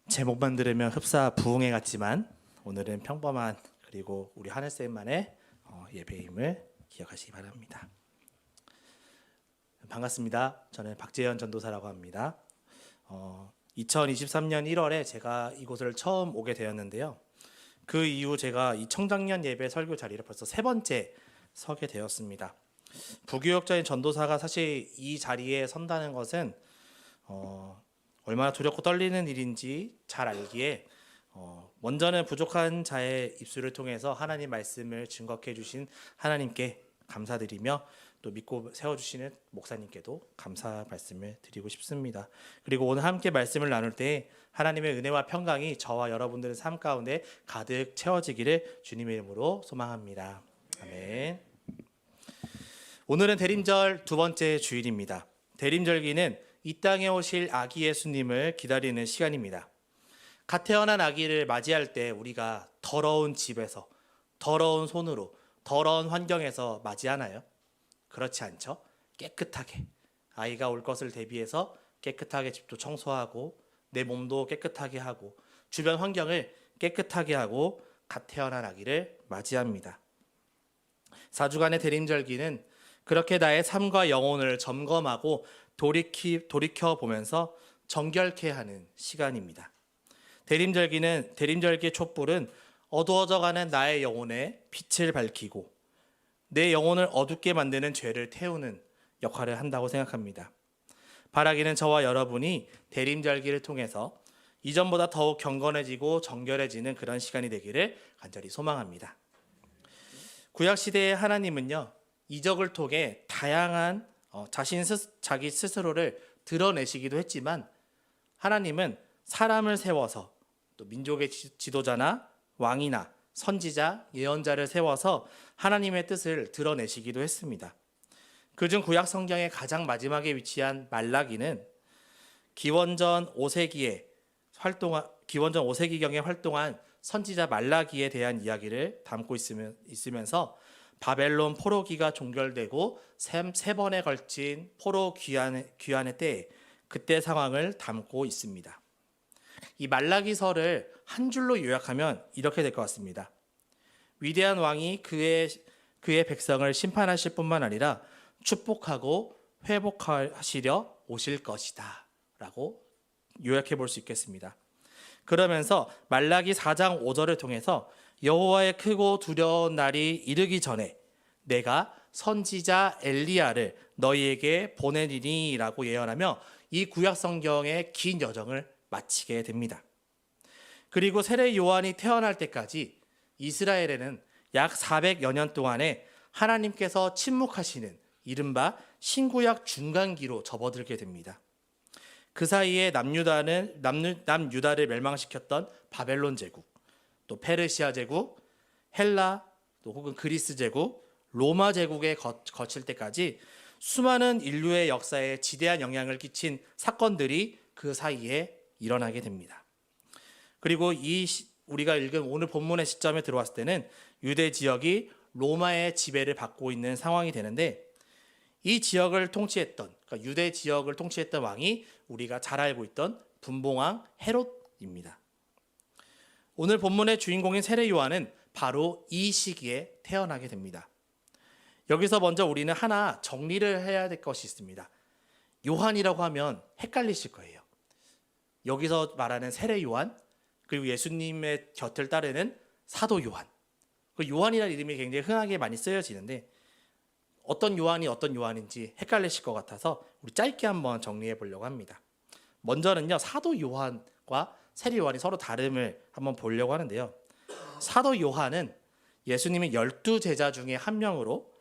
제목만 들으면 흡사 부흥회 같지만 오늘은 평범한 그리고 우리 하늘쌤만의 예배임을 기억하시기 바랍니다. 반갑습니다. 저는 박재현 전도사라고 합니다. 2023년 1월에 제가 이곳을 처음 오게 되었는데요. 그 이후 제가 이 청장년 예배 설교 자리를 벌써 세 번째 서게 되었습니다. 부교역자인 전도사가 사실 이 자리에 선다는 것은 얼마나 두렵고 떨리는 일인지 잘 알기에 먼저는 부족한 자의 입술을 통해서 하나님 말씀을 증거해 주신 하나님께 감사드리며 또 믿고 세워주시는 목사님께도 감사 말씀을 드리고 싶습니다. 그리고 오늘 함께 말씀을 나눌 때 하나님의 은혜와 평강이 저와 여러분들의 삶 가운데 가득 채워지기를 주님의 이름으로 소망합니다. 아멘. 오늘은 대림절 두 번째 주일입니다. 대림절기는 이 땅에 오실 아기 예수님을 기다리는 시간입니다. 갓 태어난 아기를 맞이할 때 우리가 더러운 집에서, 더러운 손으로, 더러운 환경에서 맞이하나요? 그렇지 않죠? 깨끗하게, 아이가 올 것을 대비해서 깨끗하게 집도 청소하고 내 몸도 깨끗하게 하고 주변 환경을 깨끗하게 하고 갓 태어난 아기를 맞이합니다. 4주간의 대림절기는 그렇게 나의 삶과 영혼을 점검하고 돌이켜 보면서 정결케 하는 시간입니다. 대림절기의 촛불은 어두워져가는 나의 영혼에 빛을 밝히고 내 영혼을 어둡게 만드는 죄를 태우는 역할을 한다고 생각합니다. 바라기는 저와 여러분이 대림절기를 통해서 이전보다 더욱 경건해지고 정결해지는 그런 시간이 되기를 간절히 소망합니다. 구약시대의 하나님은요, 이적을 통해 다양한 자기 스스로를 드러내시기도 했지만 하나님은 사람을 세워서 또 민족의 지도자나 왕이나 선지자, 예언자를 세워서 하나님의 뜻을 드러내시기도 했습니다. 그중 구약 성경의 가장 마지막에 위치한 말라기는 기원전 5세기경에 활동한 선지자 말라기에 대한 이야기를 담고 있으면서 바벨론 포로기가 종결되고 세 번에 걸친 포로 귀환의 때에 그때 상황을 담고 있습니다. 이 말라기서를 한 줄로 요약하면 이렇게 될 것 같습니다. 위대한 왕이 그의 백성을 심판하실 뿐만 아니라 축복하고 회복하시려 오실 것이다 라고 요약해 볼 수 있겠습니다. 그러면서 말라기 4장 5절을 통해서 여호와의 크고 두려운 날이 이르기 전에 내가 선지자 엘리야를 너희에게 보내리니 라고 예언하며 이 구약 성경의 긴 여정을 마치게 됩니다. 그리고 세례 요한이 태어날 때까지 이스라엘에는 약 400여 년 동안에 하나님께서 침묵하시는 이른바 신구약 중간기로 접어들게 됩니다. 그 사이에 남유다를 멸망시켰던 바벨론 제국, 또 페르시아 제국, 헬라, 또 혹은 그리스 제국, 로마 제국에 거칠 때까지 수많은 인류의 역사에 지대한 영향을 끼친 사건들이 그 사이에 일어나게 됩니다. 그리고 우리가 읽은 오늘 본문의 시점에 들어왔을 때는 유대 지역이 로마의 지배를 받고 있는 상황이 되는데 이 지역을 통치했던, 그러니까 유대 지역을 통치했던 왕이 우리가 잘 알고 있던 분봉왕 헤롯입니다. 오늘 본문의 주인공인 세례 요한은 바로 이 시기에 태어나게 됩니다. 여기서 먼저 우리는 하나 정리를 해야 될 것이 있습니다. 요한이라고 하면 헷갈리실 거예요. 여기서 말하는 세례 요한, 그리고 예수님의 곁을 따르는 사도 요한. 그 요한이라는 이름이 굉장히 흔하게 많이 쓰여지는데 어떤 요한이 어떤 요한인지 헷갈리실 것 같아서 우리 짧게 한번 정리해 보려고 합니다. 먼저는요, 사도 요한과 세례 요한이 서로 다름을 한번 보려고 하는데요. 사도 요한은 예수님의 12제자 중에 한 명으로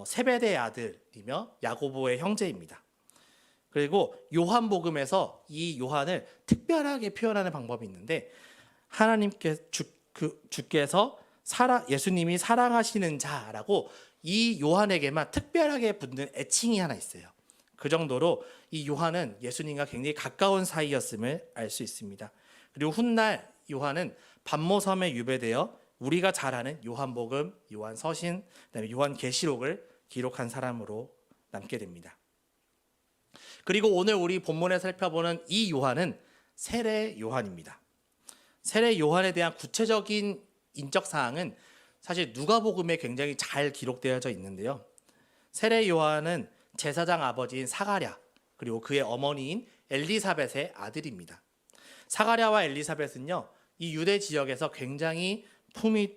세베대의 아들이며 야고보의 형제입니다. 그리고 요한복음에서 이 요한을 특별하게 표현하는 방법이 있는데 주께서 예수님이 사랑하시는 자라고 이 요한에게만 특별하게 붙는 애칭이 하나 있어요. 그 정도로 이 요한은 예수님과 굉장히 가까운 사이였음을 알 수 있습니다. 그리고 훗날 요한은 반모섬에 유배되어 우리가 잘 아는 요한복음, 요한서신, 그다음에 요한계시록을 기록한 사람으로 남게 됩니다. 그리고 오늘 우리 본문에 살펴보는 이 요한은 세례 요한입니다. 세례 요한에 대한 구체적인 인적 사항은 사실 누가복음에 굉장히 잘 기록되어져 있는데요. 세례 요한은 제사장 아버지인 사가랴 그리고 그의 어머니인 엘리사벳의 아들입니다. 사가랴와 엘리사벳은요, 이 유대 지역에서 굉장히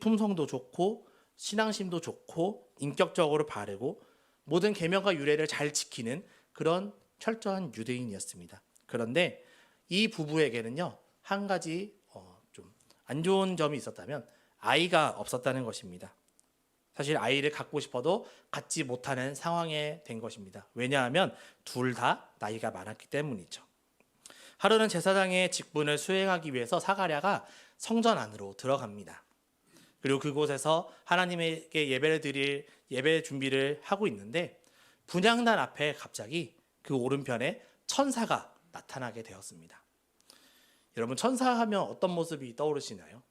품성도 좋고 신앙심도 좋고 인격적으로 바르고 모든 계명과 유례를 잘 지키는 그런 철저한 유대인이었습니다. 그런데 이 부부에게는요, 한 가지 좀 안 좋은 점이 있었다면 아이가 없었다는 것입니다. 사실 아이를 갖고 싶어도 갖지 못하는 상황에 된 것입니다. 왜냐하면 둘 다 나이가 많았기 때문이죠. 하루는 제사장의 직분을 수행하기 위해서 사가랴가 성전 안으로 들어갑니다. 그리고 그곳에서 하나님에게 예배를 드릴 예배 준비를 하고 있는데 분향단 앞에 갑자기 그 오른편에 천사가 나타나게 되었습니다. 여러분, 천사하면 어떤 모습이 떠오르시나요?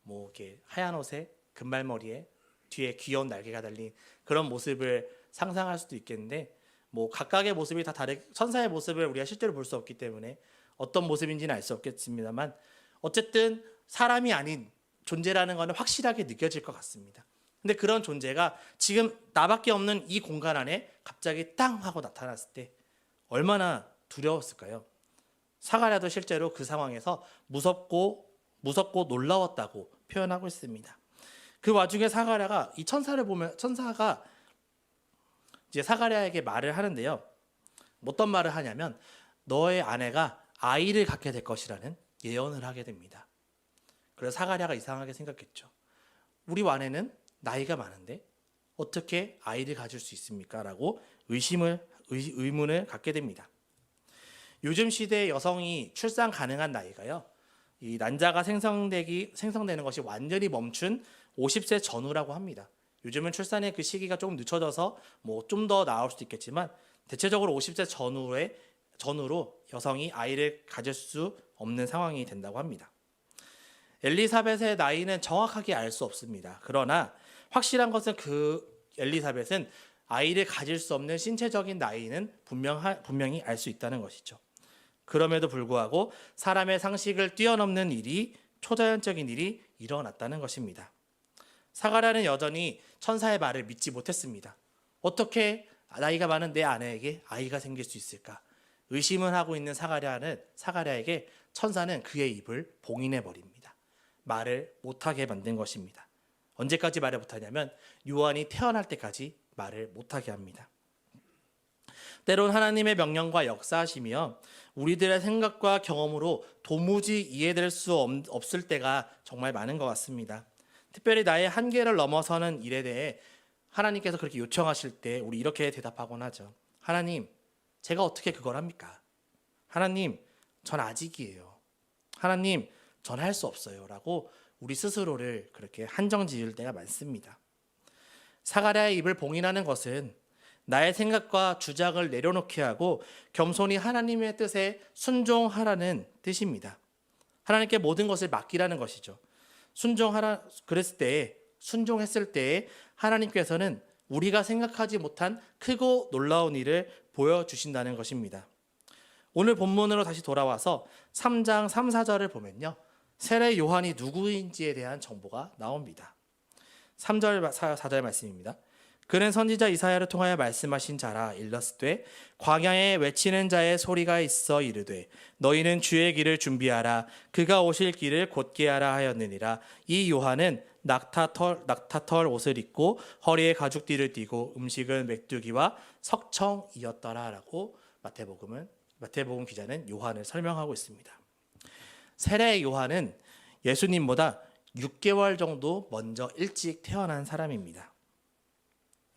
뭐 이렇게 하얀 옷에 금발머리에 뒤에 귀여운 날개가 달린 그런 모습을 상상할 수도 있겠는데, 뭐 각각의 모습이 다 천사의 모습을 우리가 실제로 볼 수 없기 때문에 어떤 모습인지는 알 수 없겠습니다만, 어쨌든 사람이 아닌 존재라는 것은 확실하게 느껴질 것 같습니다. 근데 그런 존재가 지금 나밖에 없는 이 공간 안에 갑자기 땅 하고 나타났을 때 얼마나 두려웠을까요? 사가랴도 실제로 그 상황에서 무섭고 놀라웠다고 표현하고 있습니다. 그 와중에 사가랴가 이 천사를 보면 천사가 이제 사가랴에게 말을 하는데요. 어떤 말을 하냐면 너의 아내가 아이를 갖게 될 것이라는 예언을 하게 됩니다. 그래서 사가랴가 이상하게 생각했죠. 우리 아내는 나이가 많은데 어떻게 아이를 가질 수 있습니까? 라고 의문을 갖게 됩니다. 요즘 시대의 여성이 출산 가능한 나이가요, 이 난자가 생성되는 것이 완전히 멈춘 50세 전후라고 합니다. 요즘은 출산의 그 시기가 조금 늦춰져서 뭐 좀 더 나올 수도 있겠지만 대체적으로 50세 전후로 여성이 아이를 가질 수 없는 상황이 된다고 합니다. 엘리사벳의 나이는 정확하게 알 수 없습니다. 그러나 확실한 것은 그 엘리사벳은 아이를 가질 수 없는 신체적인 나이는 분명히 알 수 있다는 것이죠. 그럼에도 불구하고 사람의 상식을 뛰어넘는 일이, 초자연적인 일이 일어났다는 것입니다. 사가랴는 여전히 천사의 말을 믿지 못했습니다. 어떻게 나이가 많은 내 아내에게 아이가 생길 수 있을까? 의심을 하고 있는 사가랴에게 천사는 그의 입을 봉인해 버립니다. 말을 못하게 만든 것입니다. 언제까지 말을 못하냐면 요한이 태어날 때까지 말을 못하게 합니다. 때론 하나님의 명령과 역사하시며 우리들의 생각과 경험으로 도무지 이해될 수 없을 때가 정말 많은 것 같습니다. 특별히 나의 한계를 넘어서는 일에 대해 하나님께서 그렇게 요청하실 때 우리 이렇게 대답하곤 하죠. 하나님, 제가 어떻게 그걸 합니까? 하나님, 전 아직이에요. 하나님, 전 할 수 없어요. 라고 우리 스스로를 그렇게 한정 지을 때가 많습니다. 사가랴의 입을 봉인하는 것은 나의 생각과 주장을 내려놓게 하고 겸손히 하나님의 뜻에 순종하라는 뜻입니다. 하나님께 모든 것을 맡기라는 것이죠. 순종했을 때에 하나님께서는 우리가 생각하지 못한 크고 놀라운 일을 보여주신다는 것입니다. 오늘 본문으로 다시 돌아와서 3장 3, 4절을 보면요, 세례 요한이 누구인지에 대한 정보가 나옵니다. 3절 4절 말씀입니다. 그는 선지자 이사야를 통하여 말씀하신 자라. 일렀으되 광야에 외치는 자의 소리가 있어 이르되 너희는 주의 길을 준비하라. 그가 오실 길을 곧게 하라 하였느니라. 이 요한은 낙타털 옷을 입고 허리에 가죽띠를 띠고 음식은 메뚜기와 석청이었더라. 라고 마태복음 기자는 요한을 설명하고 있습니다. 세례 요한은 예수님보다 6개월 정도 먼저 일찍 태어난 사람입니다.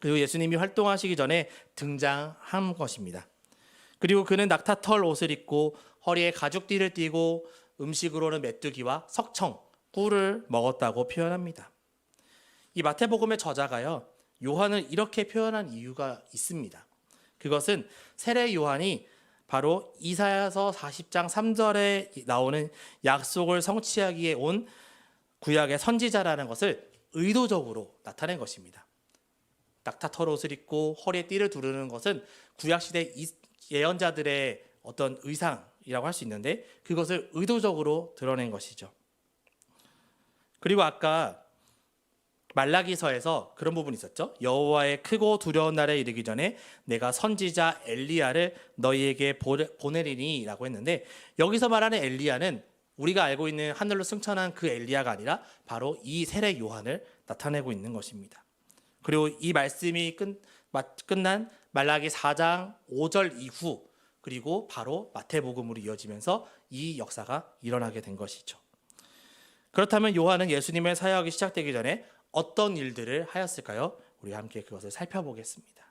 그리고 예수님이 활동하시기 전에 등장한 것입니다. 그리고 그는 낙타털 옷을 입고 허리에 가죽띠를 띠고 음식으로는 메뚜기와 석청, 꿀을 먹었다고 표현합니다. 이 마태복음의 저자가요, 요한을 이렇게 표현한 이유가 있습니다. 그것은 세례 요한이 바로 이사야서 40장 3절에 나오는 약속을 성취하기에 온 구약의 선지자라는 것을 의도적으로 나타낸 것입니다. 낙타털 옷을 입고 허리에 띠를 두르는 것은 구약시대 예언자들의 어떤 의상, 이라고 할 수 있는데 그것을 의도적으로 드러낸 것이죠. 그리고 아까 말라기서에서 그런 부분이 있었죠. 여호와의 크고 두려운 날에 이르기 전에 내가 선지자 엘리야를 너희에게 보내리니 라고 했는데 여기서 말하는 엘리야는 우리가 알고 있는 하늘로 승천한 그 엘리야가 아니라 바로 이 세례 요한을 나타내고 있는 것입니다. 그리고 이 말씀이 끝난 말라기 4장 5절 이후 그리고 바로 마태복음으로 이어지면서 이 역사가 일어나게 된 것이죠. 그렇다면 요한은 예수님의 사역이 시작되기 전에 어떤 일들을 하였을까요? 우리 함께 그것을 살펴보겠습니다.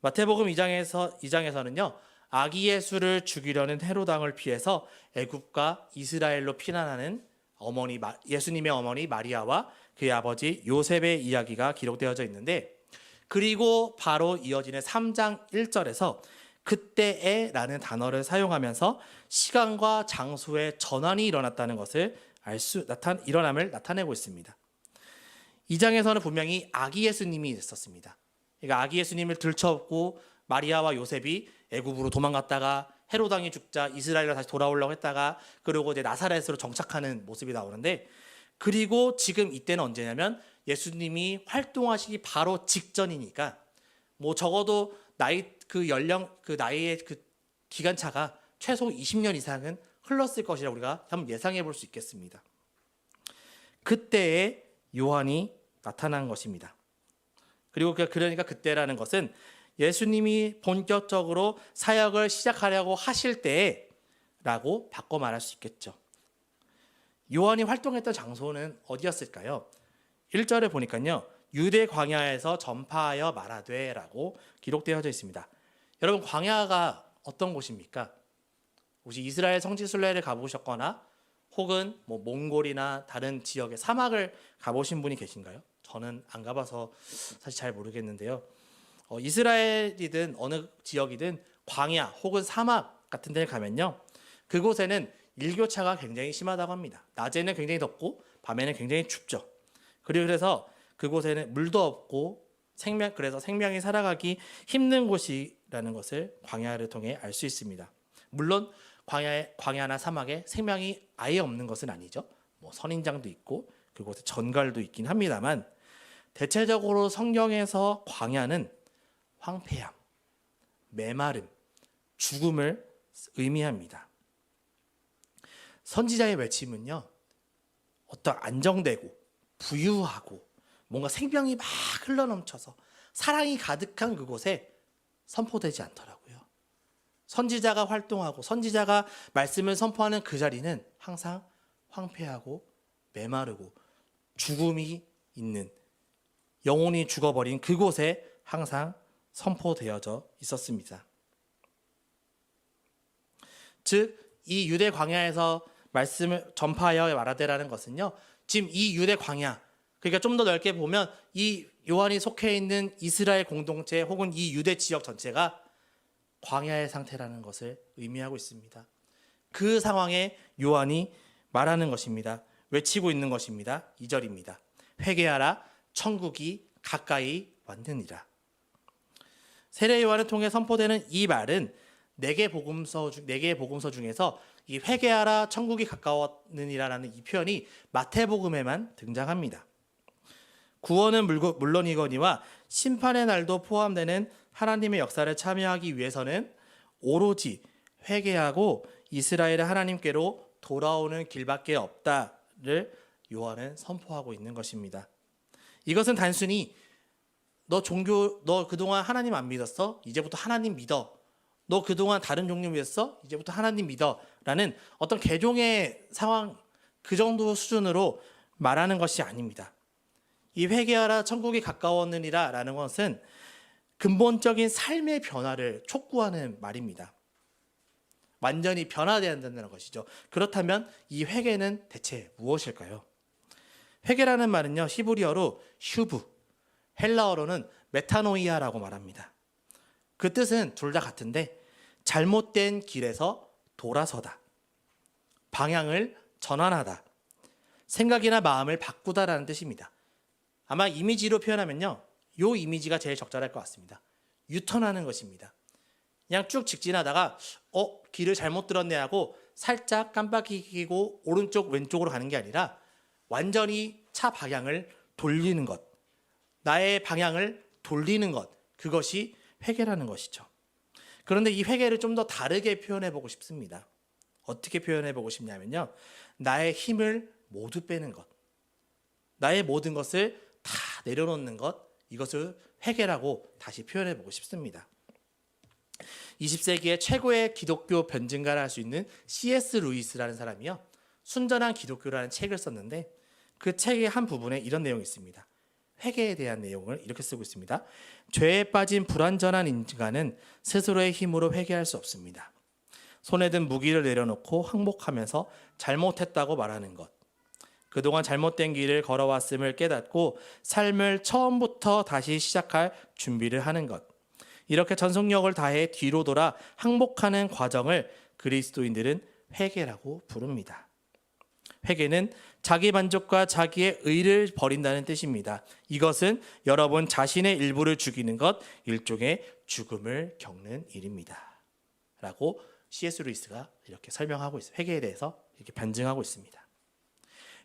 마태복음 2장에서는요. 아기 예수를 죽이려는 헤롯 왕을 피해서 애굽과 이스라엘로 피난하는 예수님의 어머니 마리아와 그의 아버지 요셉의 이야기가 기록되어져 있는데 그리고 바로 이어지는 3장 1절에서 그때에라는 단어를 사용하면서 시간과 장소의 전환이 일어났다는 것을 일어남을 나타내고 있습니다. 2장에서는 분명히 아기 예수님이 있었습니다. 그러니까 아기 예수님을 들쳐업고 마리아와 요셉이 애굽으로 도망갔다가 헤롯 왕이 죽자 이스라엘로 다시 돌아오려고 했다가 그리고 이제 나사렛으로 정착하는 모습이 나오는데 그리고 지금 이때는 언제냐면 예수님이 활동하시기 바로 직전이니까 뭐 적어도 나이의 그 기간차가 최소 20년 이상은 흘렀을 것이라 우리가 한번 예상해 볼 수 있겠습니다. 그때에 요한이 나타난 것입니다. 그리고 그러니까 그때라는 것은 예수님이 본격적으로 사역을 시작하려고 하실 때라고 바꿔 말할 수 있겠죠. 요한이 활동했던 장소는 어디였을까요? 1절에 보니까요. 유대 광야에서 전파하여 말하되라고 기록되어져 있습니다. 여러분 광야가 어떤 곳입니까? 혹시 이스라엘 성지순례를 가보셨거나 혹은 뭐 몽골이나 다른 지역의 사막을 가보신 분이 계신가요? 저는 안 가봐서 사실 잘 모르겠는데요. 이스라엘이든 어느 지역이든 광야 혹은 사막 같은 데를 가면요. 그곳에는 일교차가 굉장히 심하다고 합니다. 낮에는 굉장히 덥고 밤에는 굉장히 춥죠. 그래서 그곳에는 물도 없고 그래서 생명이 살아가기 힘든 곳이라는 것을 광야를 통해 알 수 있습니다. 물론 광야나 사막에 생명이 아예 없는 것은 아니죠. 뭐 선인장도 있고 그곳에 전갈도 있긴 합니다만 대체적으로 성경에서 광야는 황폐함, 메마름, 죽음을 의미합니다. 선지자의 외침은요. 어떤 안정되고 부유하고 뭔가 생명이 막 흘러넘쳐서 사랑이 가득한 그곳에 선포되지 않더라고요. 선지자가 활동하고 선지자가 말씀을 선포하는 그 자리는 항상 황폐하고 메마르고 죽음이 있는 영혼이 죽어버린 그곳에 항상 선포되어져 있었습니다. 즉 이 유대 광야에서 말씀을 전파하여 말하되라는 것은요. 지금 이 유대 광야 그러니까 좀 더 넓게 보면 이 요한이 속해 있는 이스라엘 공동체 혹은 이 유대 지역 전체가 광야의 상태라는 것을 의미하고 있습니다. 그 상황에 요한이 말하는 것입니다. 외치고 있는 것입니다. 2절입니다. 회개하라 천국이 가까이 왔느니라. 세례 요한을 통해 선포되는 이 말은 네 개의 복음서 중에서 이 회개하라 천국이 가까웠느니라라는 이 표현이 마태복음에만 등장합니다. 구원은 물론이거니와 심판의 날도 포함되는 하나님의 역사를 참여하기 위해서는 오로지 회개하고 이스라엘의 하나님께로 돌아오는 길밖에 없다를 요한은 선포하고 있는 것입니다. 이것은 단순히 너 그동안 하나님 안 믿었어? 이제부터 하나님 믿어. 너 그동안 다른 종교 믿었어? 이제부터 하나님 믿어. 라는 어떤 개종의 상황 그 정도 수준으로 말하는 것이 아닙니다. 이 회개하라 천국이 가까웠느니라 라는 것은 근본적인 삶의 변화를 촉구하는 말입니다. 완전히 변화되어야 한다는 것이죠. 그렇다면 이 회개는 대체 무엇일까요? 회개라는 말은요. 히브리어로 슈브, 헬라어로는 메타노이아라고 말합니다. 그 뜻은 둘 다 같은데 잘못된 길에서 돌아서다, 방향을 전환하다, 생각이나 마음을 바꾸다라는 뜻입니다. 아마 이미지로 표현하면요. 이 이미지가 제일 적절할 것 같습니다. 유턴하는 것입니다. 그냥 쭉 직진하다가 길을 잘못 들었네 하고 살짝 깜빡이고 오른쪽 왼쪽으로 가는 게 아니라 완전히 차 방향을 돌리는 것, 나의 방향을 돌리는 것, 그것이 회개라는 것이죠. 그런데 이 회개를 좀 더 다르게 표현해 보고 싶습니다. 어떻게 표현해 보고 싶냐면요, 나의 힘을 모두 빼는 것, 나의 모든 것을 다 내려놓는 것, 이것을 회개라고 다시 표현해 보고 싶습니다. 20세기의 최고의 기독교 변증가를 할 수 있는 C.S. 루이스라는 사람이요, 순전한 기독교라는 책을 썼는데 그 책의 한 부분에 이런 내용이 있습니다. 회개에 대한 내용을 이렇게 쓰고 있습니다. 죄에 빠진 불완전한 인간은 스스로의 힘으로 회개할 수 없습니다. 손에 든 무기를 내려놓고 항복하면서 잘못했다고 말하는 것, 그동안 잘못된 길을 걸어왔음을 깨닫고 삶을 처음부터 다시 시작할 준비를 하는 것, 이렇게 전속력을 다해 뒤로 돌아 항복하는 과정을 그리스도인들은 회개라고 부릅니다. 회개는 자기 만족과 자기의 의를 버린다는 뜻입니다. 이것은 여러분 자신의 일부를 죽이는 것, 일종의 죽음을 겪는 일입니다. 라고 C.S. 루이스가 이렇게 설명하고 있어요. 회개에 대해서 이렇게 변증하고 있습니다.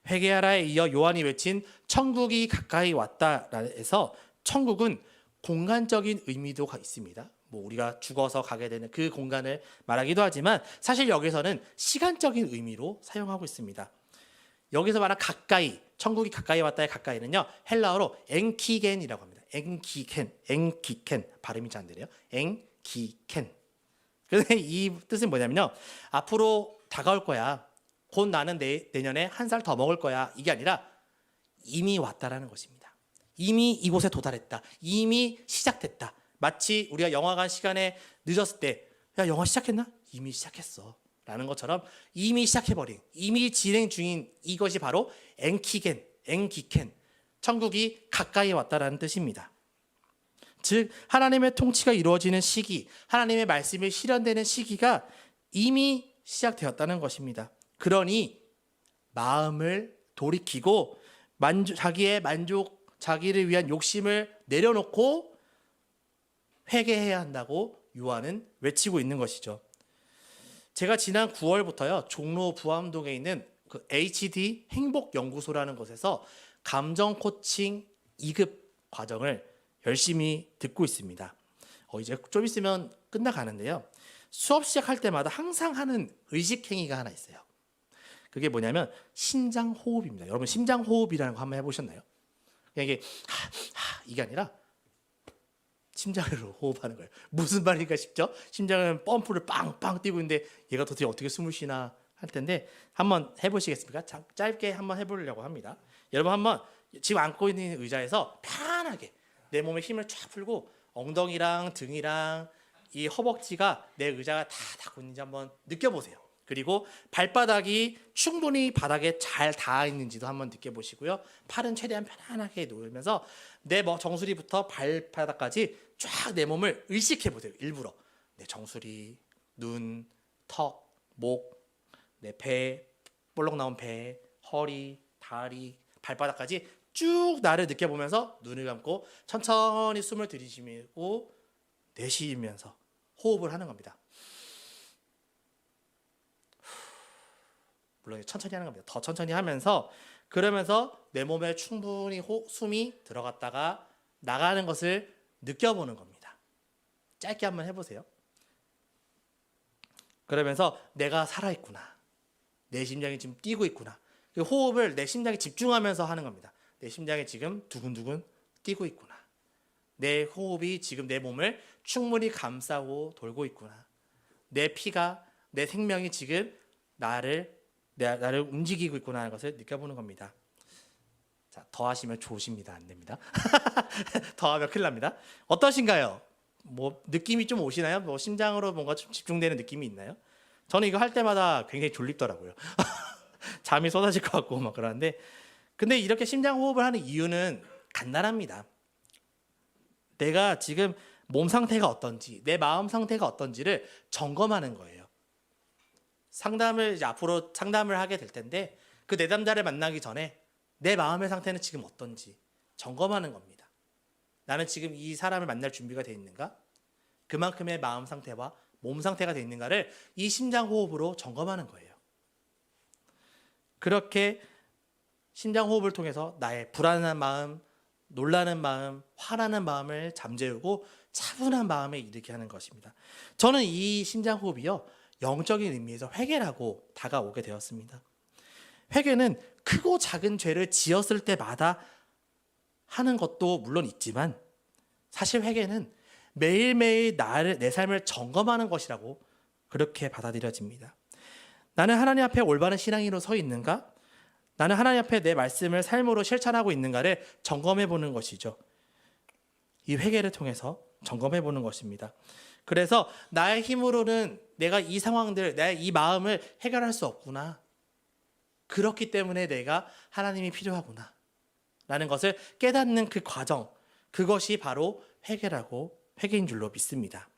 회개하라에 이어 요한이 외친 천국이 가까이 왔다 해서 천국은 공간적인 의미도 있습니다. 우리가 죽어서 가게 되는 그 공간을 말하기도 하지만 사실 여기서는 시간적인 의미로 사용하고 있습니다. 여기서 말한 가까이, 천국이 가까이 왔다의 가까이는요, 헬라어로 엔키겐이라고 합니다. 엔키켄 발음이 잘 안 되네요. 엔키켄. 그런데 이 뜻은 뭐냐면요, 앞으로 다가올 거야. 곧 나는 내년에 한 살 더 먹을 거야. 이게 아니라 이미 왔다라는 것입니다. 이미 이곳에 도달했다. 이미 시작됐다. 마치 우리가 영화관 시간에 늦었을 때, 야, 영화 시작했나? 이미 시작했어. 라는 것처럼 이미 시작해버린, 이미 진행 중인 이것이 바로 엔키겐, 천국이 가까이 왔다라는 뜻입니다. 즉 하나님의 통치가 이루어지는 시기, 하나님의 말씀이 실현되는 시기가 이미 시작되었다는 것입니다. 그러니 마음을 돌이키고 자기의 만족, 자기를 위한 욕심을 내려놓고 회개해야 한다고 요한은 외치고 있는 것이죠. 제가 지난 9월부터요, 종로 부암동에 있는 그 HD 행복연구소라는 곳에서 감정 코칭 2급 과정을 열심히 듣고 있습니다. 이제 좀 있으면 끝나가는데요. 수업 시작할 때마다 항상 하는 의식행위가 하나 있어요. 그게 뭐냐면 심장호흡입니다. 여러분 심장호흡이라는 거 한번 해보셨나요? 이게 이게 아니라 심장으로 호흡하는 거예요. 무슨 말인가 싶죠? 심장은 펌프를 빵빵 뛰고 있는데 얘가 도대체 어떻게 숨을 쉬나 할 텐데 한번 해보시겠습니까? 짧게 한번 해보려고 합니다. 여러분 한번 지금 앉고 있는 의자에서 편하게 내 몸에 힘을 쫙 풀고 엉덩이랑 등이랑 이 허벅지가 내 의자가 다 닿고 있는지 한번 느껴보세요. 그리고 발바닥이 충분히 바닥에 잘 닿아 있는지도 한번 느껴보시고요. 팔은 최대한 편안하게 놓으면서 내 정수리부터 발바닥까지 쫙 내 몸을 의식해 보세요. 일부러 내 정수리, 눈, 턱, 목, 내 배, 볼록 나온 배, 허리, 다리, 발바닥까지 쭉 나를 느껴보면서 눈을 감고 천천히 숨을 들이쉬고 내쉬면서 호흡을 하는 겁니다. 물론 천천히 하는 겁니다. 더 천천히 하면서, 그러면서 내 몸에 충분히 숨이 들어갔다가 나가는 것을 느껴보는 겁니다. 짧게 한번 해보세요. 그러면서 내가 살아있구나, 내 심장이 지금 뛰고 있구나, 그 호흡을 내 심장에 집중하면서 하는 겁니다. 내 심장이 지금 두근두근 뛰고 있구나, 내 호흡이 지금 내 몸을 충분히 감싸고 돌고 있구나, 내 피가, 내 생명이 지금 나를 움직이고 있구나 하는 것을 느껴보는 겁니다. 자, 더 하시면 좋으십니다. 안 됩니다. 더 하면 큰일 납니다. 어떠신가요? 느낌이 좀 오시나요? 심장으로 뭔가 좀 집중되는 느낌이 있나요? 저는 이거 할 때마다 굉장히 졸립더라고요. 잠이 쏟아질 것 같고 막 그러는데, 근데 이렇게 심장 호흡을 하는 이유는 간단합니다. 내가 지금 몸 상태가 어떤지, 내 마음 상태가 어떤지를 점검하는 거예요. 앞으로 상담을 하게 될 텐데, 그 내담자를 만나기 전에 내 마음의 상태는 지금 어떤지 점검하는 겁니다. 나는 지금 이 사람을 만날 준비가 돼 있는가? 그만큼의 마음 상태와 몸 상태가 돼 있는가를 이 심장 호흡으로 점검하는 거예요. 그렇게 심장 호흡을 통해서 나의 불안한 마음, 놀라는 마음, 화나는 마음을 잠재우고 차분한 마음에 이르게 하는 것입니다. 저는 이 심장 호흡이요, 영적인 의미에서 회개라고 다가오게 되었습니다. 회개는 크고 작은 죄를 지었을 때마다 하는 것도 물론 있지만, 사실 회개는 매일매일 내 삶을 점검하는 것이라고 그렇게 받아들여집니다. 나는 하나님 앞에 올바른 신앙인으로 서 있는가? 나는 하나님 앞에 내 말씀을 삶으로 실천하고 있는가를 점검해 보는 것이죠. 이 회개를 통해서 점검해 보는 것입니다. 그래서 나의 힘으로는 내가 이 상황들, 내 이 마음을 해결할 수 없구나. 그렇기 때문에 내가 하나님이 필요하구나 라는 것을 깨닫는 그 과정, 그것이 바로 회개인 줄로 믿습니다.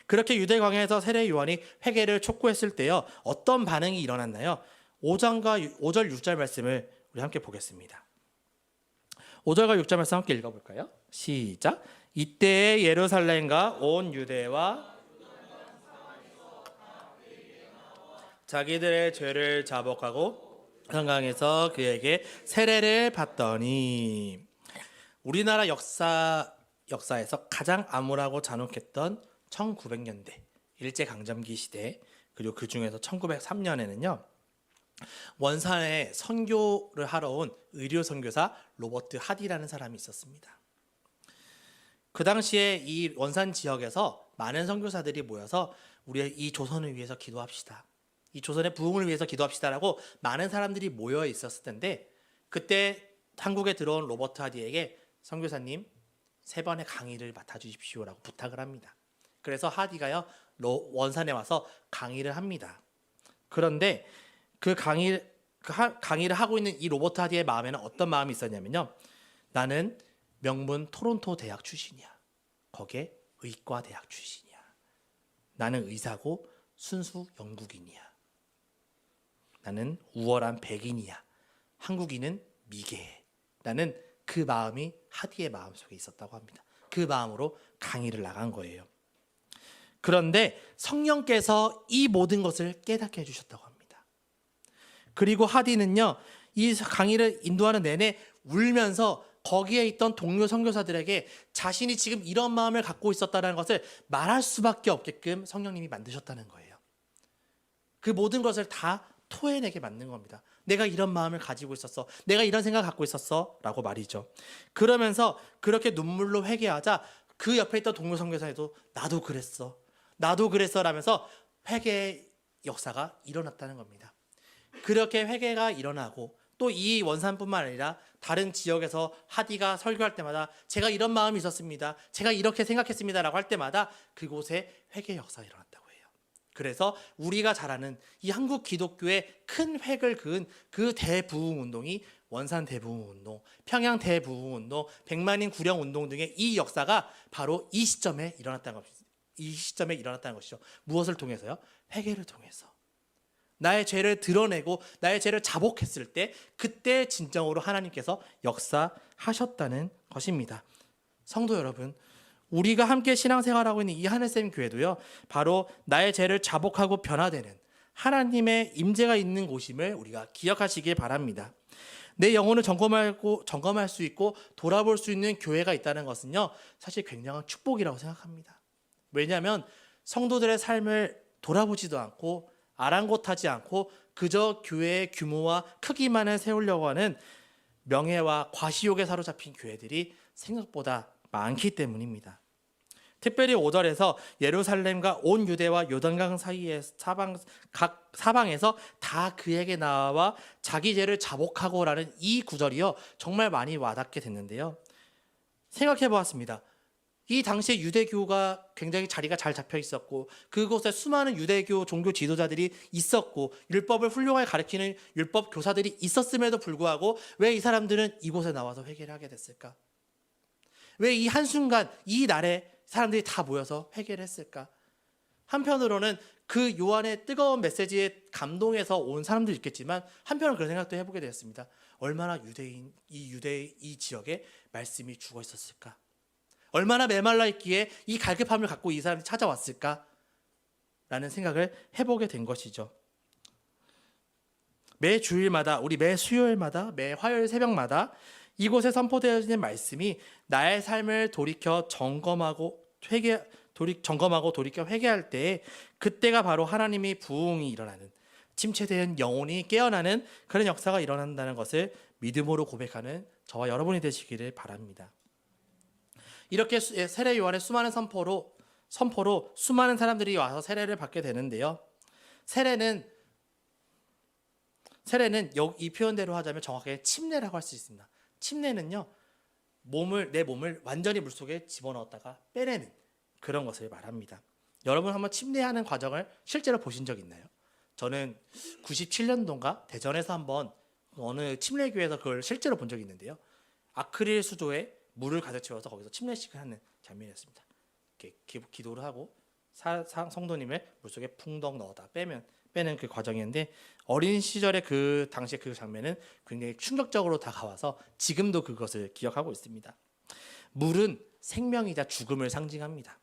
그렇게 유대 광야에서 세례 요한이 회개를 촉구했을 때요, 어떤 반응이 일어났나요? 5절 6절 말씀을 우리 함께 보겠습니다. 5절과 6절 말씀 함께 읽어볼까요? 시작. 이때에 예루살렘과 온 유대와 자기들의 죄를 자복하고 한강에서 그에게 세례를 받더니, 우리나라 역사에서 가장 암울하고 잔혹했던 1900년대 일제강점기 시대, 그리고 그 중에서 1903년에는요 원산에 선교를 하러 온 의료 선교사 로버트 하디라는 사람이 있었습니다. 그 당시에 이 원산 지역에서 많은 선교사들이 모여서 우리의 이 조선을 위해서 기도합시다, 이 조선의 부흥을 위해서 기도합시다라고 많은 사람들이 모여 있었을 텐데, 그때 한국에 들어온 로버트 하디에게 선교사님 3번의 강의를 맡아주십시오라고 부탁을 합니다. 그래서 하디가요 원산에 와서 강의를 합니다. 그런데 그 강의를 하고 있는 이 로버트 하디의 마음에는 어떤 마음이 있었냐면요, 나는 명문 토론토 대학 출신이야, 거기에 의과 대학 출신이야, 나는 의사고 순수 영국인이야, 나는 우월한 백인이야, 한국인은 미개해. 나는 그 마음이 하디의 마음속에 있었다고 합니다. 그 마음으로 강의를 나간 거예요. 그런데 성령께서 이 모든 것을 깨닫게 해주셨다고 합니다. 그리고 하디는요, 이 강의를 인도하는 내내 울면서 거기에 있던 동료 선교사들에게 자신이 지금 이런 마음을 갖고 있었다는 것을 말할 수밖에 없게끔 성령님이 만드셨다는 거예요. 그 모든 것을 다 토해내게 만든 겁니다. 내가 이런 마음을 가지고 있었어, 내가 이런 생각을 갖고 있었어 라고 말이죠. 그러면서 그렇게 눈물로 회개하자 그 옆에 있던 동료 선교사에도 나도 그랬어 라면서 회개의 역사가 일어났다는 겁니다. 그렇게 회개가 일어나고, 또 이 원산뿐만 아니라 다른 지역에서 하디가 설교할 때마다 제가 이런 마음이 있었습니다, 제가 이렇게 생각했습니다 라고 할 때마다 그곳에 회개의 역사가 일어났다고 해요. 그래서 우리가 잘 아는 이 한국 기독교의 큰 획을 그은 그 대부흥운동이 원산 대부흥운동, 평양 대부흥운동, 백만인 구령운동 등의 이 역사가 바로 이 시점에 일어났다는 것이죠. 무엇을 통해서요? 회개를 통해서. 나의 죄를 드러내고 나의 죄를 자복했을 때, 그때 진정으로 하나님께서 역사하셨다는 것입니다. 성도 여러분, 우리가 함께 신앙생활하고 있는 이 하늘샘 교회도요, 바로 나의 죄를 자복하고 변화되는 하나님의 임재가 있는 곳임을 우리가 기억하시길 바랍니다. 내 영혼을 점검할 수 있고 돌아볼 수 있는 교회가 있다는 것은요, 사실 굉장한 축복이라고 생각합니다. 왜냐하면 성도들의 삶을 돌아보지도 않고 아랑곳하지 않고 그저 교회의 규모와 크기만을 세우려고 하는 명예와 과시욕에 사로잡힌 교회들이 생각보다 많기 때문입니다. 특별히 5절에서 예루살렘과 온 유대와 요단강 사이의 각 사방에서 다 그에게 나와 자기 죄를 자복하고라는 이 구절이요, 정말 많이 와닿게 됐는데요. 생각해 보았습니다. 이 당시에 유대교가 굉장히 자리가 잘 잡혀 있었고, 그곳에 수많은 유대교 종교 지도자들이 있었고, 율법을 훌륭하게 가르치는 율법 교사들이 있었음에도 불구하고 왜 이 사람들은 이곳에 나와서 회개를 하게 됐을까? 왜 이 한순간 이 날에 사람들이 다 모여서 회개를 했을까? 한편으로는 그 요한의 뜨거운 메시지에 감동해서 온 사람도 있겠지만, 한편으로는 그런 생각도 해보게 되었습니다. 얼마나 이 지역에 말씀이 죽어 있었을까? 얼마나 메말라 있기에 이 갈급함을 갖고 이 사람이 찾아왔을까? 라는 생각을 해보게 된 것이죠. 매 주일마다, 우리 매 수요일마다, 매 화요일 새벽마다 이곳에 선포되어지는 말씀이 나의 삶을 돌이켜 점검하고 돌이켜 회개할 때, 그때가 바로 하나님의 부흥이 일어나는, 침체된 영혼이 깨어나는 그런 역사가 일어난다는 것을 믿음으로 고백하는 저와 여러분이 되시기를 바랍니다. 이렇게 세례 요한의 수많은 선포로 수많은 사람들이 와서 세례를 받게 되는데요. 세례는 이 표현대로 하자면 정확하게 침례라고 할 수 있습니다. 침례는요, 내 몸을 완전히 물속에 집어넣었다가 빼내는 그런 것을 말합니다. 여러분 한번 침례하는 과정을 실제로 보신 적 있나요? 저는 97년도인가 대전에서 한번 어느 침례교회에서 그걸 실제로 본 적이 있는데요. 아크릴 수조에 물을 가득 채워서 거기서 침례식을 하는 장면이었습니다. 이렇게 기도를 하고 성도님을 물속에 풍덩 넣어다 빼는 그 과정이었는데, 어린 시절에 그 당시에 그 장면은 굉장히 충격적으로 다가와서 지금도 그것을 기억하고 있습니다. 물은 생명이자 죽음을 상징합니다.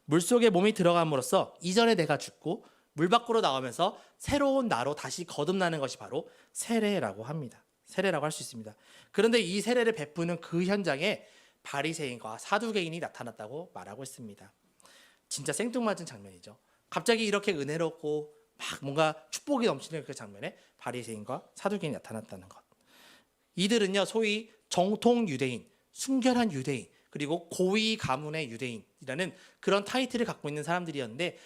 물속에 몸이 들어감으로써 이전에 내가 죽고 물 밖으로 나오면서 새로운 나로 다시 거듭나는 것이 바로 세례라고 합니다. 세례라고 할 수 있습니다. 그런데 이 세례를 베푸는 그 현장에 바리새인과 사두개인이 나타났다고 말하고 있습니다. 진짜 생뚱맞은 장면이죠. 갑자기 이렇게 은혜롭고 막 뭔가 축복이 넘치는 그 장면에 바리새인과 사두개인이 나타났다는 것. 이들은요, 소위 정통 유대인, 순결한 유대인, 그리고 고위 가문의 유대인이라는 그런 타이틀을 갖고 있는 사람들이었는데,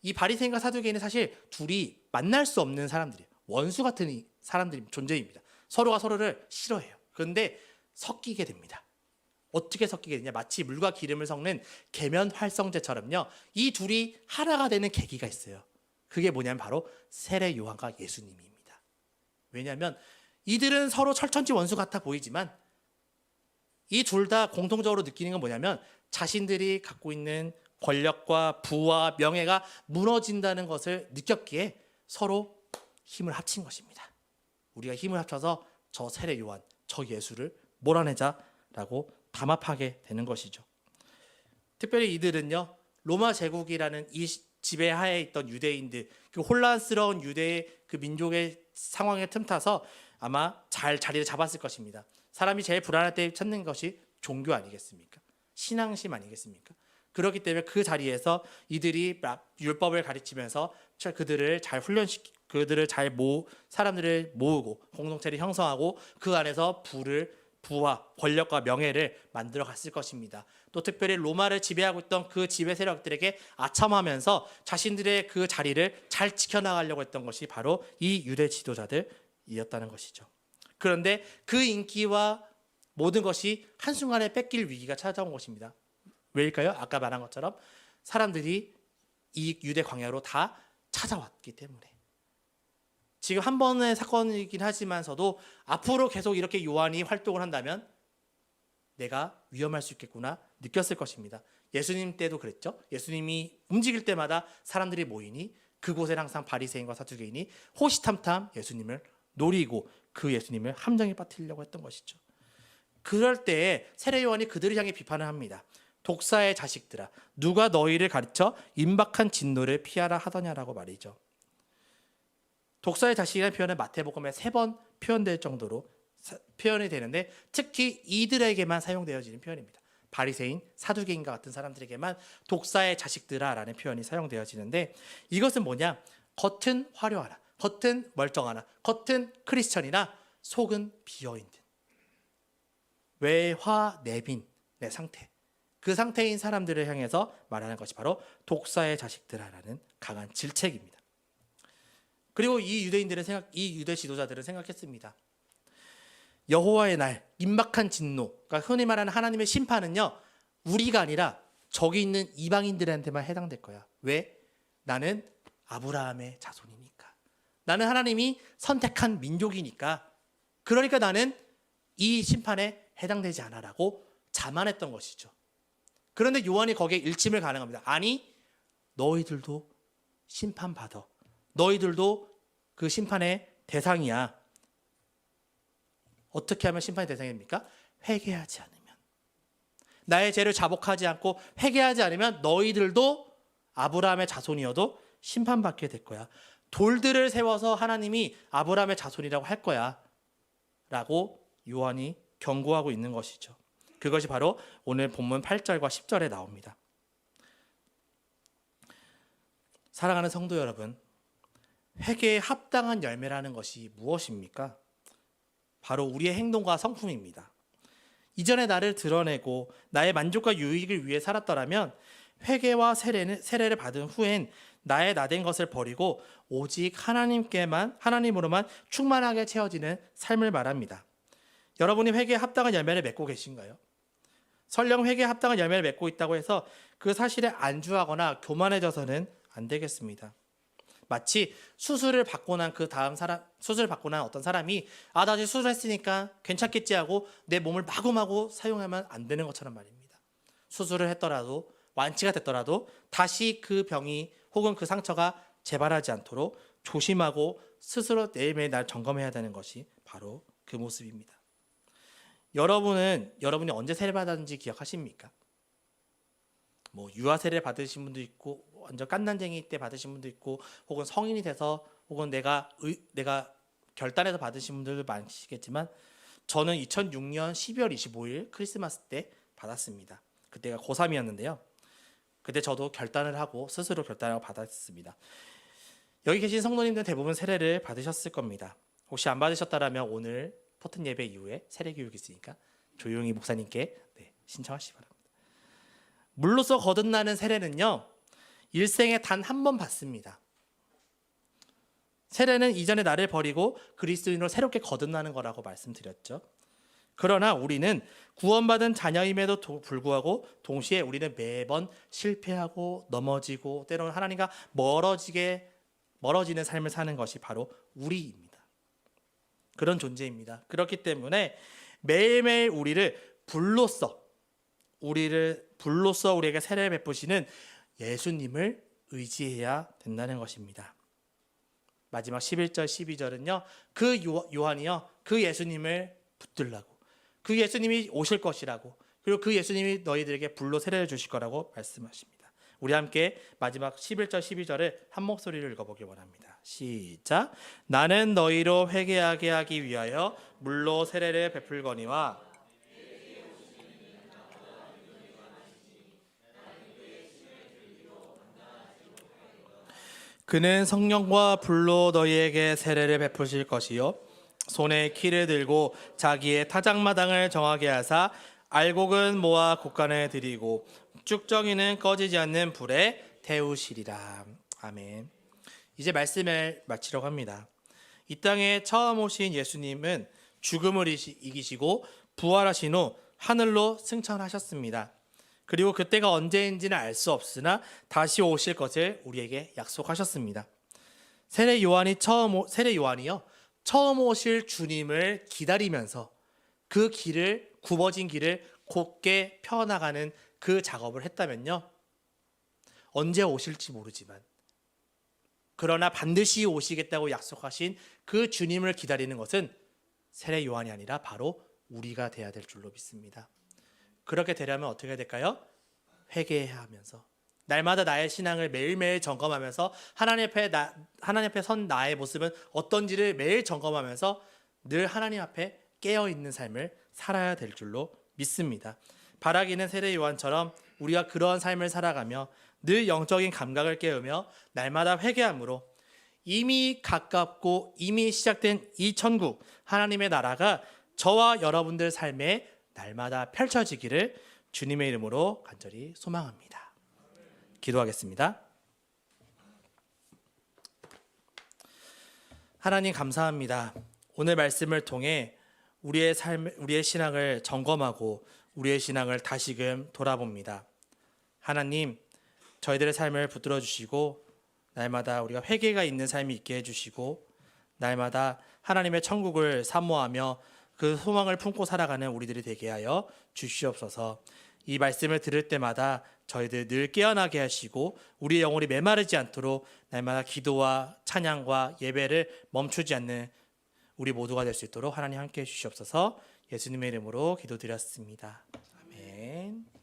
이 바리새인과 사두개인은 사실 둘이 만날 수 없는 사람들이에요. 원수 같은 사람들이 존재입니다. 서로가 서로를 싫어해요. 그런데 섞이게 됩니다. 어떻게 섞이게 되냐? 마치 물과 기름을 섞는 계면 활성제처럼요, 이 둘이 하나가 되는 계기가 있어요. 그게 뭐냐면 바로 세례 요한과 예수님입니다. 왜냐하면 이들은 서로 철천지 원수 같아 보이지만 이 둘 다 공통적으로 느끼는 건 뭐냐면 자신들이 갖고 있는 권력과 부와 명예가 무너진다는 것을 느꼈기에 서로 힘을 합친 것입니다. 우리가 힘을 합쳐서 저 세례 요한, 저 예수를 몰아내자라고 담합하게 되는 것이죠. 특별히 이들은요, 로마 제국이라는 이 지배하에 있던 유대인들, 그 혼란스러운 유대의 그 민족의 상황에 틈타서 아마 잘 자리를 잡았을 것입니다. 사람이 제일 불안할 때 찾는 것이 종교 아니겠습니까? 신앙심 아니겠습니까? 그렇기 때문에 그 자리에서 이들이 율법을 가르치면서 그들을 잘 사람들을 모으고 공동체를 형성하고 그 안에서 부와 권력과 명예를 만들어 갔을 것입니다. 또 특별히 로마를 지배하고 있던 그 지배 세력들에게 아첨하면서 자신들의 그 자리를 잘 지켜나가려고 했던 것이 바로 이 유대 지도자들이었다는 것이죠. 그런데 그 인기와 모든 것이 한순간에 뺏길 위기가 찾아온 것입니다. 왜일까요? 아까 말한 것처럼 사람들이 이 유대 광야로 다 찾아왔기 때문에. 지금 한 번의 사건이긴 하지만서도 앞으로 계속 이렇게 요한이 활동을 한다면 내가 위험할 수 있겠구나 느꼈을 것입니다. 예수님 때도 그랬죠. 예수님이 움직일 때마다 사람들이 모이니 그곳에 항상 바리새인과 사두개인이 호시탐탐 예수님을 노리고 그 예수님을 함정에 빠뜨리려고 했던 것이죠. 그럴 때에 세례 요한이 그들을 향해 비판을 합니다. 독사의 자식들아, 누가 너희를 가르쳐 임박한 진노를 피하라 하더냐라고 말이죠. 독사의 자식이라는 표현은 마태복음에 3번 표현될 정도로 표현이 되는데, 특히 이들에게만 사용되어지는 표현입니다. 바리새인, 사두개인과 같은 사람들에게만 독사의 자식들아라는 표현이 사용되어지는데, 이것은 뭐냐? 겉은 화려하나, 겉은 멀쩡하나, 겉은 크리스천이나 속은 비어있는 외화내빈의 상태, 그 상태인 사람들을 향해서 말하는 것이 바로 독사의 자식들아라는 강한 질책입니다. 그리고 이 유대 지도자들은 생각했습니다. 여호와의 날, 임박한 진노, 그러니까 흔히 말하는 하나님의 심판은요, 우리가 아니라 저기 있는 이방인들한테만 해당될 거야. 왜? 나는 아브라함의 자손이니까. 나는 하나님이 선택한 민족이니까. 그러니까 나는 이 심판에 해당되지 않아라고 자만했던 것이죠. 그런데 요한이 거기에 일침을 가능합니다. 아니, 너희들도 심판받아. 너희들도 그 심판의 대상이야. 어떻게 하면 심판의 대상입니까? 회개하지 않으면. 나의 죄를 자복하지 않고 회개하지 않으면 너희들도 아브라함의 자손이어도 심판받게 될 거야. 돌들을 세워서 하나님이 아브라함의 자손이라고 할 거야 라고 요한이 경고하고 있는 것이죠. 그것이 바로 오늘 본문 8절과 10절에 나옵니다. 사랑하는 성도 여러분, 회개에 합당한 열매라는 것이 무엇입니까? 바로 우리의 행동과 성품입니다. 이전에 나를 드러내고 나의 만족과 유익을 위해 살았더라면 회개와 세례를 받은 후엔 나의 나된 것을 버리고 오직 하나님으로만 충만하게 채워지는 삶을 말합니다. 여러분이 회개에 합당한 열매를 맺고 계신가요? 설령 회개에 합당한 열매를 맺고 있다고 해서 그 사실에 안주하거나 교만해져서는 안 되겠습니다. 마치 수술을 받고 난 어떤 사람이 나 다시 수술했으니까 괜찮겠지 하고 내 몸을 마구마구 사용하면 안 되는 것처럼 말입니다. 수술을 했더라도 완치가 됐더라도 다시 그 병이 혹은 그 상처가 재발하지 않도록 조심하고 스스로 매일매일 날 점검해야 되는 것이 바로 그 모습입니다. 여러분이 언제 세례 받았는지 기억하십니까? 유아 세례 받으신 분도 있고 완전 깐난쟁이 때 받으신 분도 있고 혹은 성인이 돼서 혹은 내가 결단해서 받으신 분들도 많으시겠지만 저는 2006년 12월 25일 크리스마스 때 받았습니다. 그때가 고3이었는데요. 그때 저도 스스로 결단하고 받았습니다. 여기 계신 성도님들 대부분 세례를 받으셨을 겁니다. 혹시 안 받으셨다면 오늘 포튼 예배 이후에 세례 교육이 있으니까 조용히 목사님께 신청하시기 바랍니다. 물로써 거듭나는 세례는요, 일생에 단 한 번 받습니다. 세례는 이전의 나를 버리고 그리스도인으로 새롭게 거듭나는 거라고 말씀드렸죠. 그러나 우리는 구원받은 자녀임에도 불구하고 동시에 우리는 매번 실패하고 넘어지고 때로는 하나님과 멀어지는 삶을 사는 것이 바로 우리입니다. 그런 존재입니다. 그렇기 때문에 매일매일 우리를 불로써 우리에게 세례를 베푸시는 예수님을 의지해야 된다는 것입니다. 마지막 11절 12절은요. 그 요한이요. 그 예수님을 붙들라고. 그 예수님이 오실 것이라고. 그리고 그 예수님이 너희들에게 불로 세례를 주실 거라고 말씀하십니다. 우리 함께 마지막 11절 12절을 한 목소리로 읽어보기 원합니다. 시작. 나는 너희로 회개하게 하기 위하여 물로 세례를 베풀거니와 그는 성령과 불로 너희에게 세례를 베푸실 것이요 손에 키를 들고 자기의 타작마당을 정하게 하사 알곡은 모아 곡간에 드리고 쭉정이는 꺼지지 않는 불에 태우시리라. 아멘. 이제 말씀을 마치려고 합니다. 이 땅에 처음 오신 예수님은 죽음을 이기시고 부활하신 후 하늘로 승천하셨습니다. 그리고 그때가 언제인지는 알 수 없으나 다시 오실 것을 우리에게 약속하셨습니다. 세례 요한이요 처음 오실 주님을 기다리면서 그 굽어진 길을 곧게 펴나가는 그 작업을 했다면요, 언제 오실지 모르지만 그러나 반드시 오시겠다고 약속하신 그 주님을 기다리는 것은 세례 요한이 아니라 바로 우리가 돼야 될 줄로 믿습니다. 그렇게 되려면 어떻게 해야 될까요? 회개해야 하면서 날마다 나의 신앙을 매일매일 점검하면서 하나님 앞에 선 나의 모습은 어떤지를 매일 점검하면서 늘 하나님 앞에 깨어있는 삶을 살아야 될 줄로 믿습니다. 바라기는 세례 요한처럼 우리가 그러한 삶을 살아가며 늘 영적인 감각을 깨우며 날마다 회개함으로 이미 가깝고 이미 시작된 이 천국 하나님의 나라가 저와 여러분들 삶에 날마다 펼쳐지기를 주님의 이름으로 간절히 소망합니다. 기도하겠습니다. 하나님 감사합니다. 오늘 말씀을 통해 우리의 신앙을 점검하고 우리의 신앙을 다시금 돌아봅니다. 하나님, 저희들의 삶을 붙들어 주시고 날마다 우리가 회개가 있는 삶이 있게 해주시고 날마다 하나님의 천국을 사모하며 그 소망을 품고 살아가는 우리들이 되게 하여 주시옵소서. 이 말씀을 들을 때마다 저희들 늘 깨어나게 하시고 우리의 영혼이 메마르지 않도록 날마다 기도와 찬양과 예배를 멈추지 않는 우리 모두가 될 수 있도록 하나님 함께해 주시옵소서. 예수님의 이름으로 기도드렸습니다. 아멘.